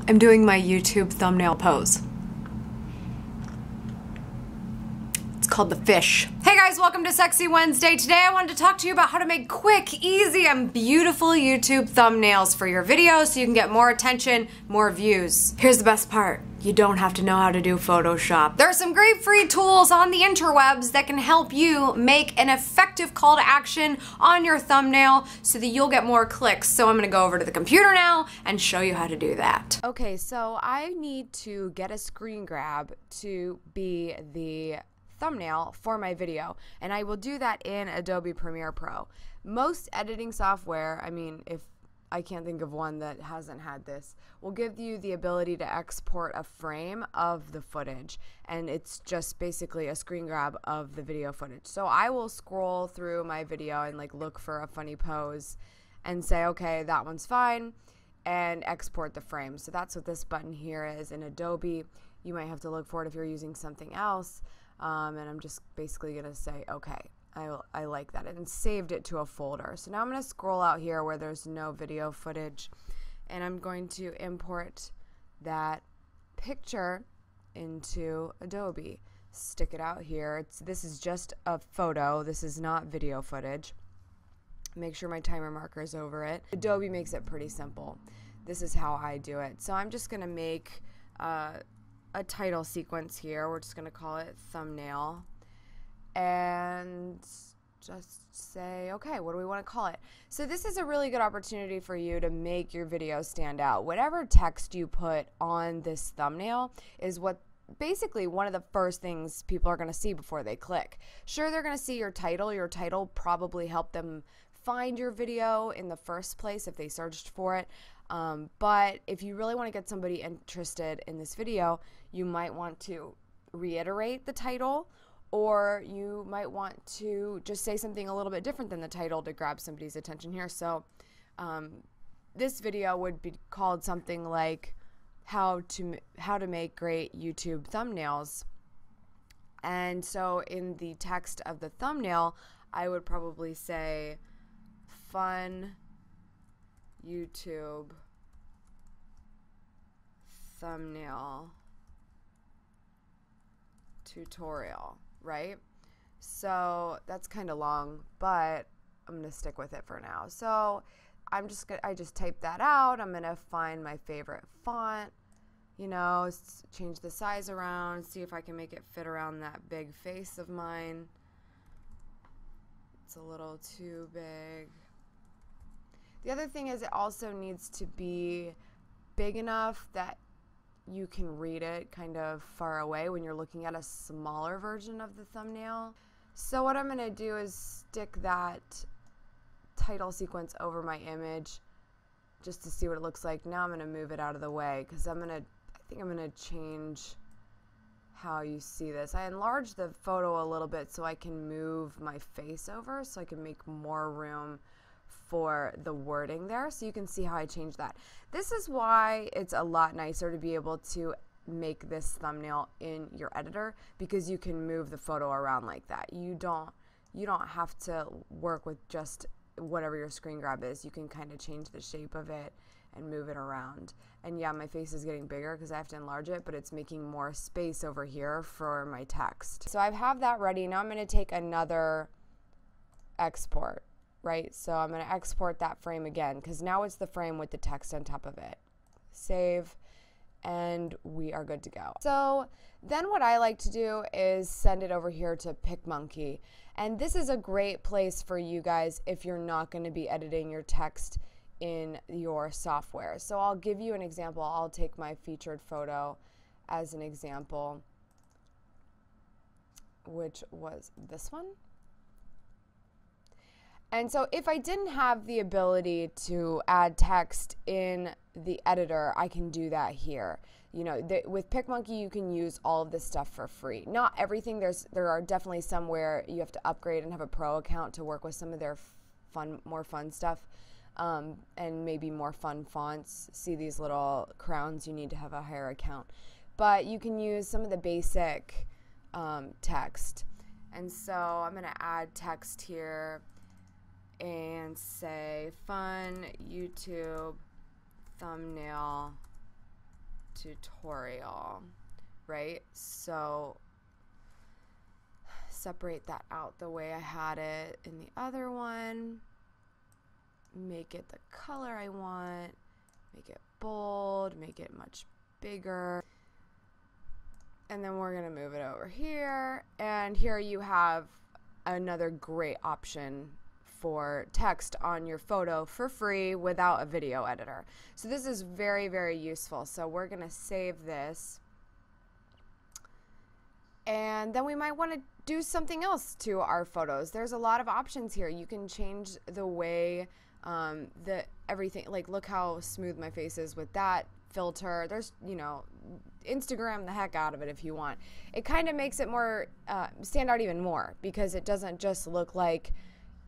I'm doing my YouTube thumbnail pose. It's called the fish. Hey guys, welcome to Sexy Wednesday. Today I wanted to talk to you about how to make quick, easy, and beautiful YouTube thumbnails for your videos so you can get more attention, more views. Here's the best part. You don't have to know how to do Photoshop. There are some great free tools on the interwebs that can help you make an effective call to action on your thumbnail so that you'll get more clicks. So I'm gonna go over to the computer now and show you how to do that. Okay, so I need to get a screen grab to be the thumbnail for my video, and I will do that in Adobe Premiere Pro. Most editing software, I mean, if I can't think of one that hasn't had this, will give you the ability to export a frame of the footage, and it's just basically a screen grab of the video footage. So I will scroll through my video and like look for a funny pose and say, okay, that one's fine, and export the frame. So that's what this button here is in Adobe. You might have to look for it if you're using something else. And I'm just basically going to say, okay, I like that, and saved it to a folder. So now I'm going to scroll out here where there's no video footage, and I'm going to import that picture into Adobe. Stick it out here. This is just a photo. This is not video footage. Make sure my timer marker is over it. Adobe makes it pretty simple. This is how I do it. So I'm just going to make a title sequence here. We're just going to call it thumbnail, and just say, okay, what do we want to call it? So this is a really good opportunity for you to make your video stand out. Whatever text you put on this thumbnail is what basically one of the first things people are going to see before they click. Sure, they're going to see your title. Your title probably helped them find your video in the first place if they searched for it. But if you really want to get somebody interested in this video, you might want to reiterate the title, or you might want to just say something a little bit different than the title to grab somebody's attention here. So this video would be called something like how to make great YouTube thumbnails. And so in the text of the thumbnail, I would probably say fun YouTube thumbnail tutorial, right? So that's kind of long, but I'm gonna stick with it for now. So I just typed that out. I'm gonna find my favorite font, you know, change the size around, see if I can make it fit around that big face of mine. It's a little too big. The other thing is it also needs to be big enough that you can read it kind of far away when you're looking at a smaller version of the thumbnail. So what I'm going to do is stick that title sequence over my image just to see what it looks like. Now I'm going to move it out of the way because I think I'm going to change how you see this. I enlarged the photo a little bit so I can move my face over so I can make more room for the wording there, so you can see how I changed that. This is why it's a lot nicer to be able to make this thumbnail in your editor, because you can move the photo around like that. You don't have to work with just whatever your screen grab is. You can kind of change the shape of it and move it around. And yeah, my face is getting bigger because I have to enlarge it, but it's making more space over here for my text. So I have that ready. Now I'm going to take another export. Right, so I'm going to export that frame again because now it's the frame with the text on top of it. Save, and we are good to go. So then what I like to do is send it over here to Pic Monkey, and this is a great place for you guys if you're not going to be editing your text in your software. So I'll give you an example. I'll take my featured photo as an example, which was this one. And so if I didn't have the ability to add text in the editor, I can do that here. You know, with Pic Monkey, you can use all of this stuff for free. Not everything. There are definitely some where you have to upgrade and have a pro account to work with some of their more fun stuff, and maybe more fun fonts. See these little crowns? You need to have a higher account. But you can use some of the basic text. And so I'm going to add text here and say fun YouTube thumbnail tutorial, right? So separate that out the way I had it in the other one. Make it the color I want. Make it bold. Make it much bigger. And then we're going to move it over here. And here you have another great option for text on your photo for free without a video editor. So this is very, very useful. So we're going to save this. And then we might want to do something else to our photos. There's a lot of options here. You can change the way everything, like look how smooth my face is with that filter. There's, you know, Instagram the heck out of it if you want. It kind of makes it more, stand out even more, because it doesn't just look like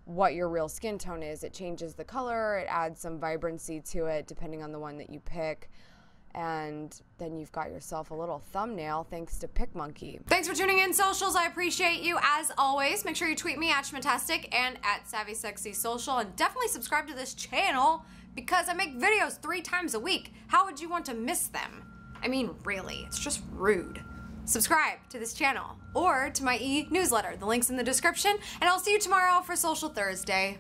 what your real skin tone is. It changes the color, it adds some vibrancy to it depending on the one that you pick. And then you've got yourself a little thumbnail thanks to Pic Monkey. Thanks for tuning in, socials. I appreciate you as always. Make sure you tweet me at Schmatastic and at Savvy Sexy Social, and definitely subscribe to this channel because I make videos 3 times a week. How would you want to miss them? I mean, really, it's just rude. Subscribe to this channel or to my e-newsletter. The link's in the description, and I'll see you tomorrow for Social Thursday.